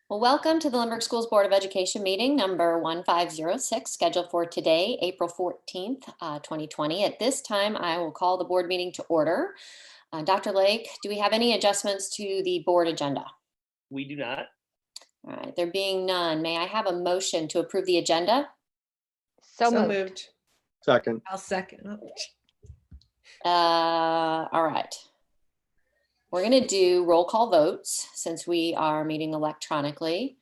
Well, welcome to the Limburg Schools Board of Education meeting number 1506, scheduled for today, April 14th, 2020. At this time, I will call the board meeting to order. Dr. Lake, do we have any adjustments to the board agenda? We do not. All right, there being none, may I have a motion to approve the agenda? So moved. Second. I'll second. All right. We're going to do roll call votes since we are meeting electronically.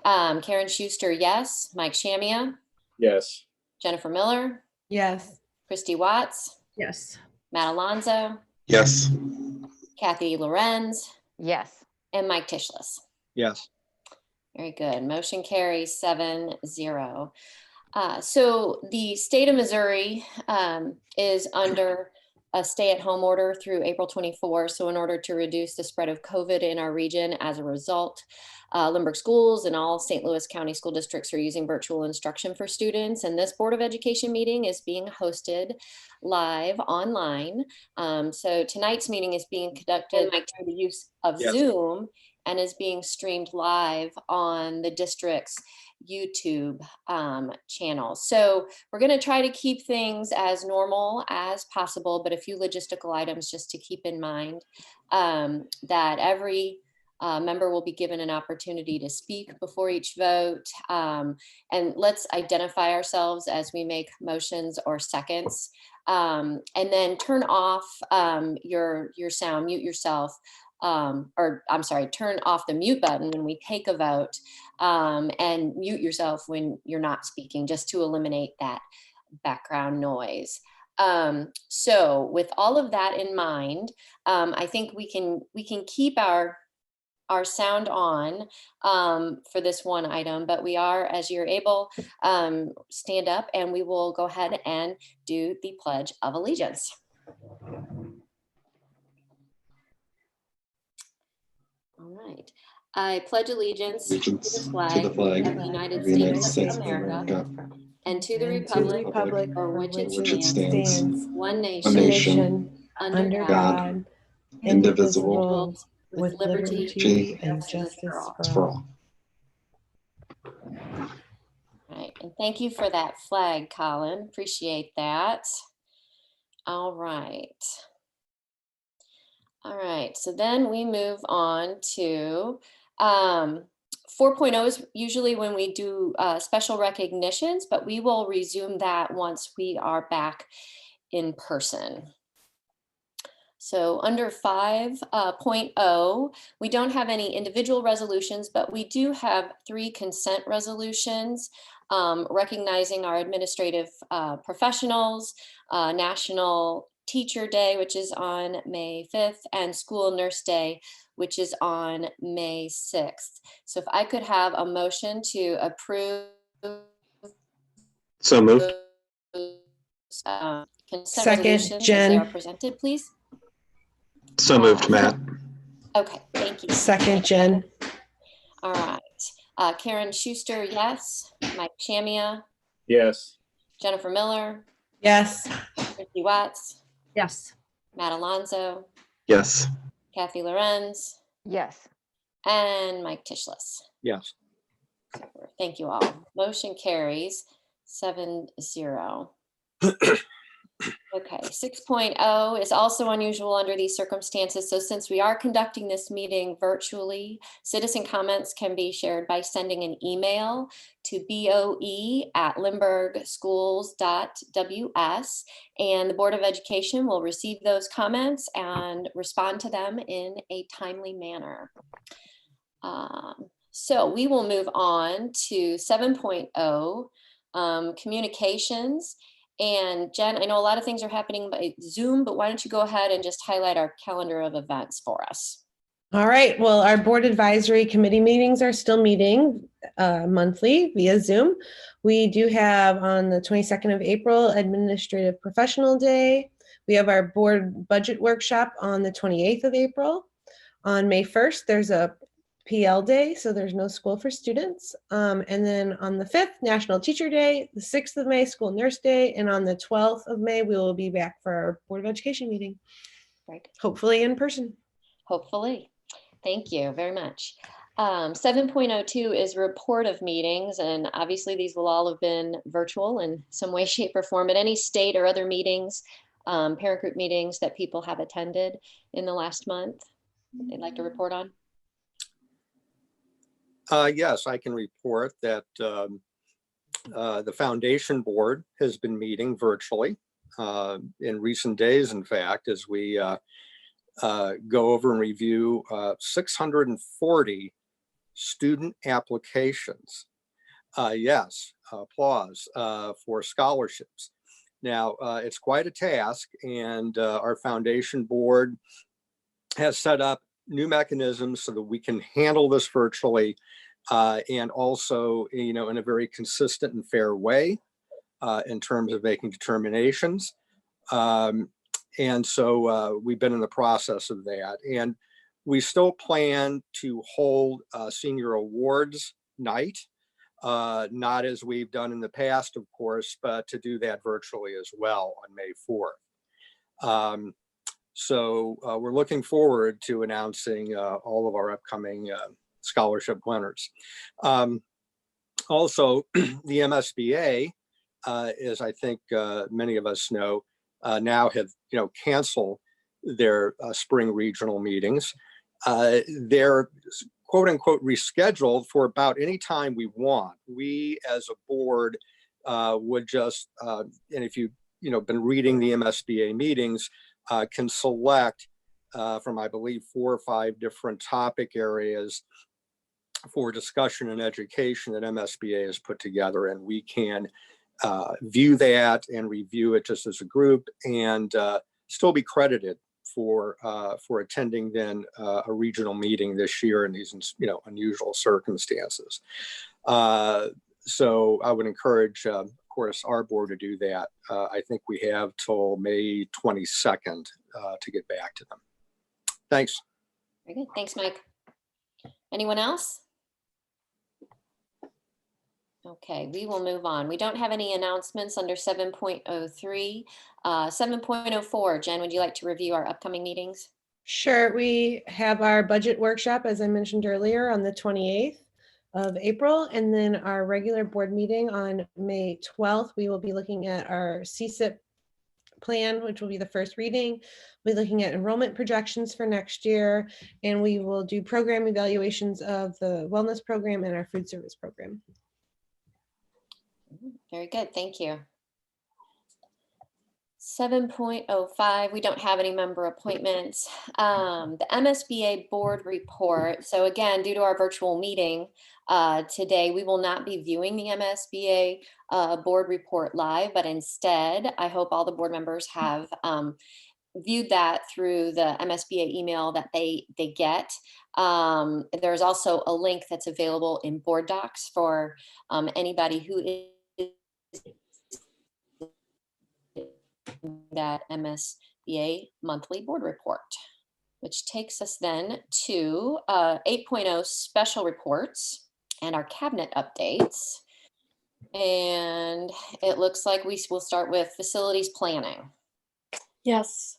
Karen Schuster, yes. Mike Shamia? Yes. Jennifer Miller? Yes. Christy Watts? Yes. Matt Alonzo? Yes. Kathy Lorenz? Yes. And Mike Tishless. Yes. Very good. Motion carries 7-0. So the state of Missouri is under a stay-at-home order through April 24. So in order to reduce the spread of COVID in our region, as a result, Limburg schools and all St. Louis County school districts are using virtual instruction for students. And this Board of Education meeting is being hosted live online. So tonight's meeting is being conducted through the use of Zoom and is being streamed live on the district's YouTube channel. So we're going to try to keep things as normal as possible, but a few logistical items just to keep in mind, that every member will be given an opportunity to speak before each vote. And let's identify ourselves as we make motions or seconds. And then turn off your sound, mute yourself. Or I'm sorry, turn off the mute button when we take a vote, and mute yourself when you're not speaking, just to eliminate that background noise. So with all of that in mind, I think we can keep our sound on for this one item, but we are, as you're able, stand up and we will go ahead and do the Pledge of Allegiance. All right. I pledge allegiance to the flag of the United States of America and to the republic for which it stands, one nation, under God, indivisible, with liberty and justice for all. Right. And thank you for that flag, Colin. Appreciate that. All right. All right, so then we move on to 4.0 is usually when we do special recognitions, but we will resume that once we are back in person. So under 5.0, we don't have any individual resolutions, but we do have 3 consent resolutions recognizing our administrative professionals, National Teacher Day, which is on May 5th, and School Nurse Day, which is on May 6th. So if I could have a motion to approve. So moved. Consent Second, resolutions Jen. as they are presented, please. So moved, Matt. Okay, thank you. Second, Jen. All right. Karen Schuster, yes. Mike Shamia, Yes. Jennifer Miller, Yes. Christy Watts, Yes. Matt Alonzo, Yes. Kathy Lorenz, Yes. and Mike Tishless. Yes. Thank you all. Motion carries 7-0. Okay, 6.0 is also unusual under these circumstances. So since we are conducting this meeting virtually, citizen comments can be shared by sending an email to boe@limburgschools.ws, and the Board of Education will receive those comments and respond to them in a timely manner. So we will move on to 7.0, communications. And Jen, I know a lot of things are happening by Zoom, but why don't you go ahead and just highlight our calendar of events for us? All right. Well, our board advisory committee meetings are still meeting monthly via Zoom. We do have on the 22nd of April, Administrative Professional Day. We have our board budget workshop on the 28th of April. On May 1st, there's a PL Day, so there's no school for students. And then on the 5th, National Teacher Day, the 6th of May, School Nurse Day, and on the 12th of May, we will be back for our Board of Education meeting. Right. Hopefully in person. Hopefully. Thank you very much. 7.02 is report of meetings, and obviously these will all have been virtual in some way, shape, or form. At any state or other meetings, parent group meetings that people have attended in the last month, they'd like to report on? Yes, I can report that the foundation board has been meeting virtually in recent days, in fact, as we go over and review 640 student applications. Yes, applause for scholarships. Now, it's quite a task, and our foundation board has set up new mechanisms so that we can handle this virtually and also, in a very consistent and fair way in terms of making determinations. And so we've been in the process of that. And we still plan to hold a senior awards night, not as we've done in the past, of course, but to do that virtually as well on May 4th. So we're looking forward to announcing all of our upcoming scholarship winners. Also, the MSBA, as I think many of us know, now have canceled their spring regional meetings. They're quote unquote rescheduled for about any time we want. We as a board would just, and if you've been reading the MSBA meetings, can select from, I believe, 4 or 5 different topic areas for discussion and education that MSBA has put together, and we can view that and review it just as a group, and still be credited for attending then a regional meeting this year in these unusual circumstances. So I would encourage, of course, our board to do that. I think we have till May 22nd to get back to them. Thanks. Very good. Thanks, Mike. Anyone else? Okay, we will move on. We don't have any announcements under 7.03. 7.04, Jen, would you like to review our upcoming meetings? Sure. We have our budget workshop, as I mentioned earlier, on the 28th of April, and then our regular board meeting on May 12th. We will be looking at our CSIP plan, which will be the first reading. We'll be looking at enrollment projections for next year, and we will do program evaluations of the wellness program and our food service program. Very good, thank you. 7.05, we don't have any member appointments. The MSBA board report. So again, due to our virtual meeting today, we will not be viewing the MSBA board report live, but instead, I hope all the board members have viewed that through the MSBA email that they get. There's also a link that's available in board docs for anybody who is that MSBA monthly board report, which takes us then to 8.0 special reports and our cabinet updates. And it looks like we will start with facilities planning. Yes.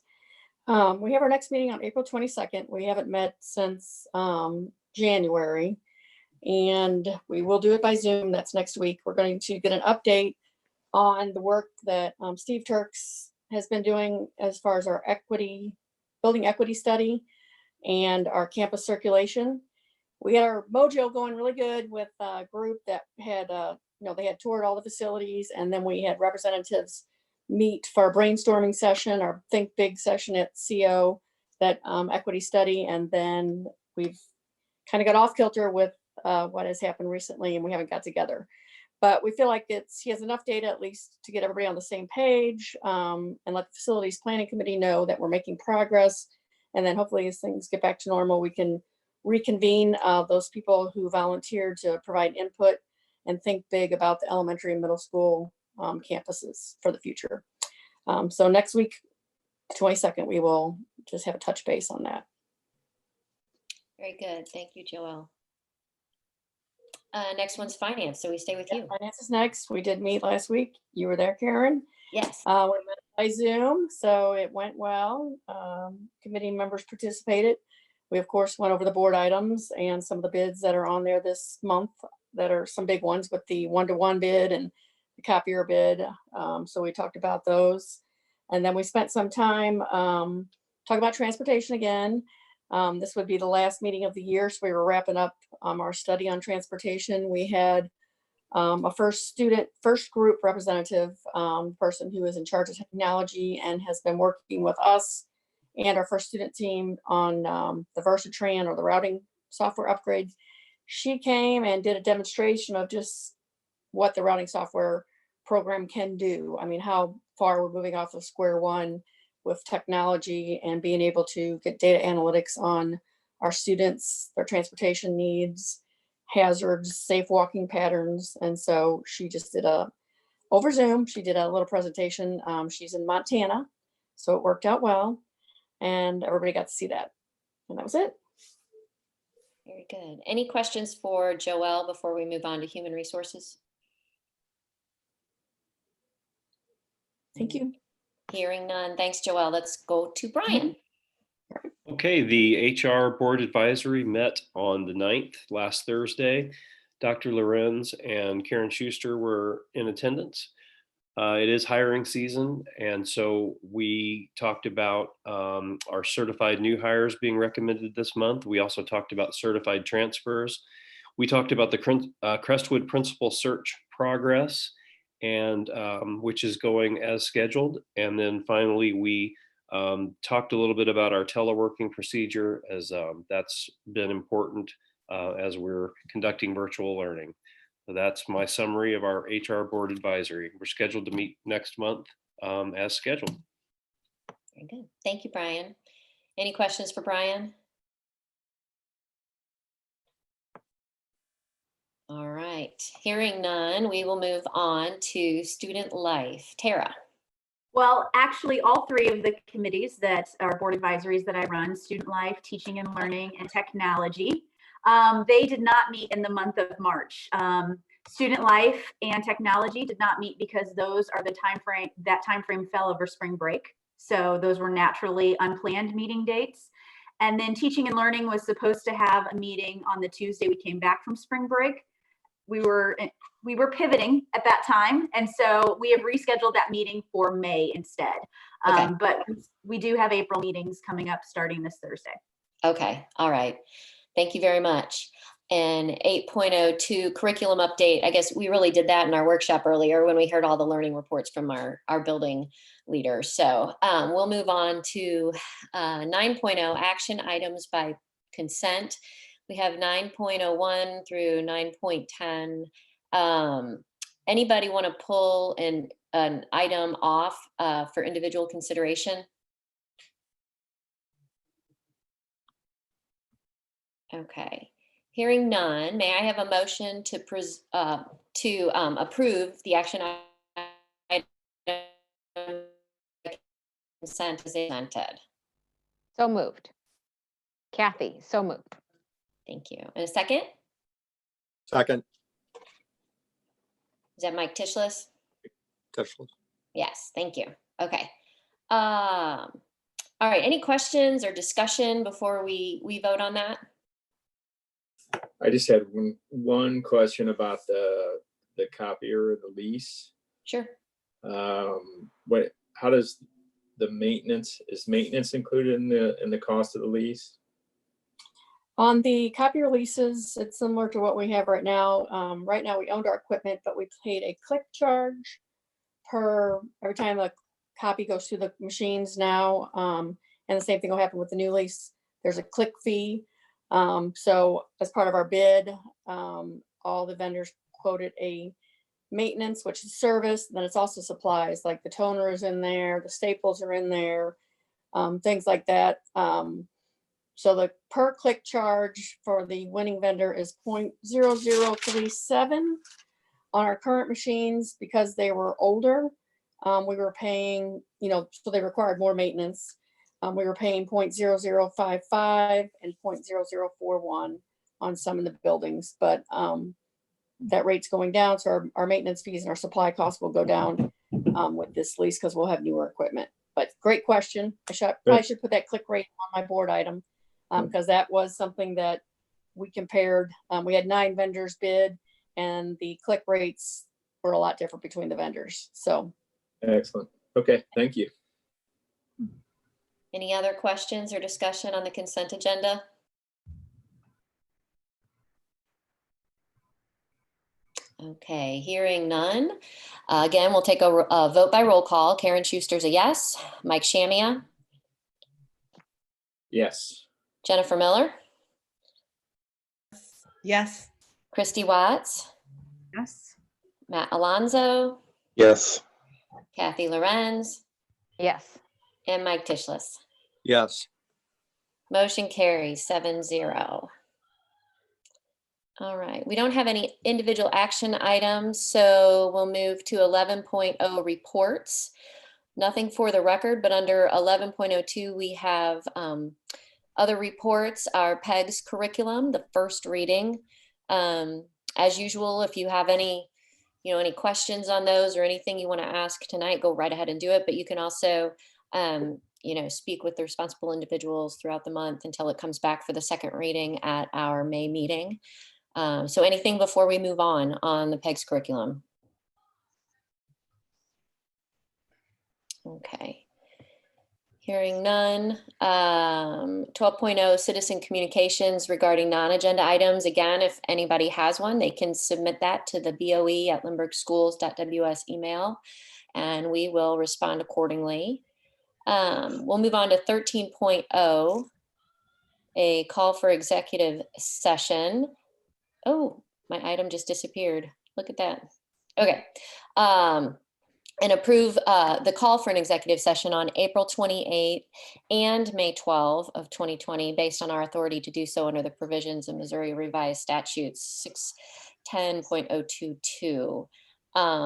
We have our next meeting on April 22nd. We haven't met since January, and we will do it by Zoom. That's next week. We're going to get an update on the work that Steve Turks has been doing as far as our building equity study and our campus circulation. We had our mojo going really good with a group that had, they had toured all the facilities, and then we had representatives meet for a brainstorming session, our Think Big session at CO, that equity study. And then we've kind of got off kilter with what has happened recently, and we haven't got together. But we feel like he has enough data at least to get everybody on the same page and let the facilities planning committee know that we're making progress. And then hopefully as things get back to normal, we can reconvene those people who volunteered to provide input and think big about the elementary and middle school campuses for the future. So next week, 22nd, we will just have a touch base on that. Very good. Thank you, Joelle. Next one's finance. So we stay with you. Finance is next. We did meet last week. You were there, Karen. Yes. We met by Zoom, so it went well. Committee members participated. We, of course, went over the board items and some of the bids that are on there this month that are some big ones with the one-to-one bid and the copier bid. So we talked about those. And then we spent some time talking about transportation again. This would be the last meeting of the year, so we were wrapping up our study on transportation. We had a first group representative person who is in charge of technology and has been working with us and our first student team on the Versatran, or the routing software upgrade. She came and did a demonstration of just what the routing software program can do. I mean, how far we're moving off of square one with technology and being able to get data analytics on our students, their transportation needs, hazards, safe walking patterns. And so she just did over Zoom, she did a little presentation. She's in Montana, so it worked out well, and everybody got to see that. And that was it. Very good. Any questions for Joelle before we move on to human resources? Thank you. Hearing none. Thanks, Joelle. Let's go to Brian. Okay, the HR Board Advisory met on the 9th, last Thursday. Dr. Lorenz and Karen Schuster were in attendance. It is hiring season, and so we talked about our certified new hires being recommended this month. We also talked about certified transfers. We talked about the Crestwood principal search progress, and which is going as scheduled. And then finally, we talked a little bit about our teleworking procedure, as that's been important as we're conducting virtual learning. So that's my summary of our HR Board Advisory. We're scheduled to meet next month as scheduled. Very good. Thank you, Brian. Any questions for Brian? All right. Hearing none, we will move on to student life. Tara. Well, actually, all three of the committees that are board advisories that I run, student life, teaching and learning, and technology, they did not meet in the month of March. Student life and technology did not meet because those are the that time frame fell over spring break. So those were naturally unplanned meeting dates. And then teaching and learning was supposed to have a meeting on the Tuesday we came back from spring break. We were pivoting at that time, and so we have rescheduled that meeting for May instead. Okay. But we do have April meetings coming up starting this Thursday. Okay. All right. Thank you very much. And 8.02 curriculum update. I guess we really did that in our workshop earlier when we heard all the learning reports from our building leaders. So we'll move on to 9.0 action items by consent. We have 9.01 through 9.10. Anybody want to pull an item off for individual consideration? Okay. Hearing none, may I have a motion to approve the action item consent as presented? So moved. Kathy, so moved. Thank you. And a second? Second. Is that Mike Tishless? Tishless. Yes, thank you. Okay. All right, any questions or discussion before we vote on that? I just had one question about the copier, the lease. Sure. How does is maintenance included in the cost of the lease? On the copier leases, it's similar to what we have right now. Right now we owned our equipment, but we paid a click charge every time a copy goes through the machines now. And the same thing will happen with the new lease. There's a click fee. So as part of our bid, all the vendors quoted a maintenance, which is service. Then it's also supplies, like the toner is in there, the staples are in there, things like that. So the per click charge for the winning vendor is 0.0037 on our current machines. Because they were older, we were paying, so they required more maintenance. We were paying 0.0055 and 0.0041 on some of the buildings, but that rate's going down. So our maintenance fees and our supply costs will go down with this lease because we'll have newer equipment. But great question. I probably should put that click rate on my board item. because that was something that we compared. We had 9 vendors bid, and the click rates were a lot different between the vendors. So, Excellent. Okay, thank you. Any other questions or discussion on the consent agenda? Okay, hearing none. Again, we'll take a vote by roll call. Karen Schuster's a yes. Mike Shamia, Yes. Jennifer Miller, Yes. Christy Watts, Yes. Matt Alonso, Yes. Kathy Lorenz, Yes. and Mike Tishless. Yes. Motion carries 7-0. All right, we don't have any individual action items, so we'll move to 11.0 reports. Nothing for the record, but under 11.02, we have other reports, our PEGS curriculum, the first reading. As usual, if you have any questions on those or anything you want to ask tonight, go right ahead and do it. But you can also, speak with the responsible individuals throughout the month until it comes back for the second reading at our May meeting. So anything before we move on the PEGS curriculum? Okay. Hearing none. 12.0 citizen communications regarding non-agenda items. Again, if anybody has one, they can submit that to the boe@lindberghschools.ws email, and we will respond accordingly. We'll move on to 13.0, a call for executive session. Oh, my item just disappeared. Look at that. Okay. And approve the call for an executive session on April 28 and May 12 of 2020, based on our authority to do so under the provisions of Missouri Revised Statutes 610.022.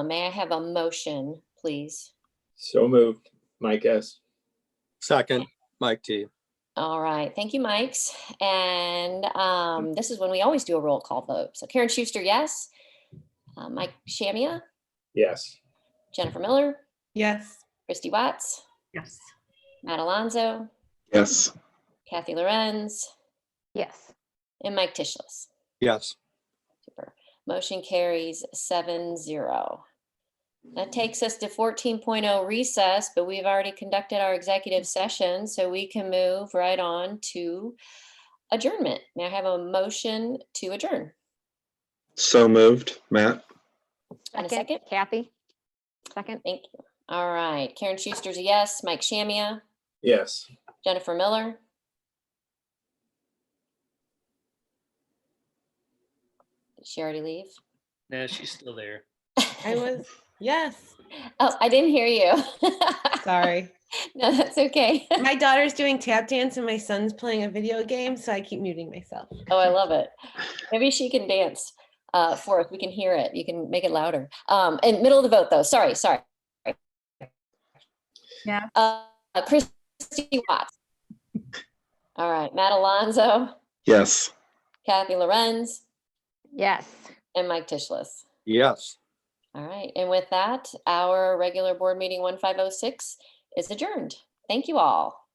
May I have a motion, please? So moved. Mike S. Second, Mike T. All right, thank you, Mikes. And this is when we always do a roll call vote. So Karen Schuster, yes. Mike Shamia, Yes. Jennifer Miller, Yes. Christy Watts, Yes. Matt Alonso, Yes. Kathy Lorenz, Yes. and Mike Tishless. Yes. Super. Motion carries 7-0. That takes us to 14.0 recess, but we've already conducted our executive session, so we can move right on to adjournment. May I have a motion to adjourn? So moved, Matt. And a second? Kathy? Second? Thank you. All right. Karen Schuster's a yes. Mike Shamia, Yes. Jennifer Miller, did she already leave? No, she's still there. Yes. Oh, I didn't hear you. Sorry. No, that's okay. My daughter's doing tap dance and my son's playing a video game, so I keep muting myself. Oh, I love it. Maybe she can dance for us. We can hear it. You can make it louder. In middle of the vote, though. Sorry. Yeah. Christy Watts. All right. Matt Alonso, Yes. Kathy Lorenz, Yes. and Mike Tishless. Yes. All right. And with that, our regular board meeting 1506 is adjourned. Thank you all.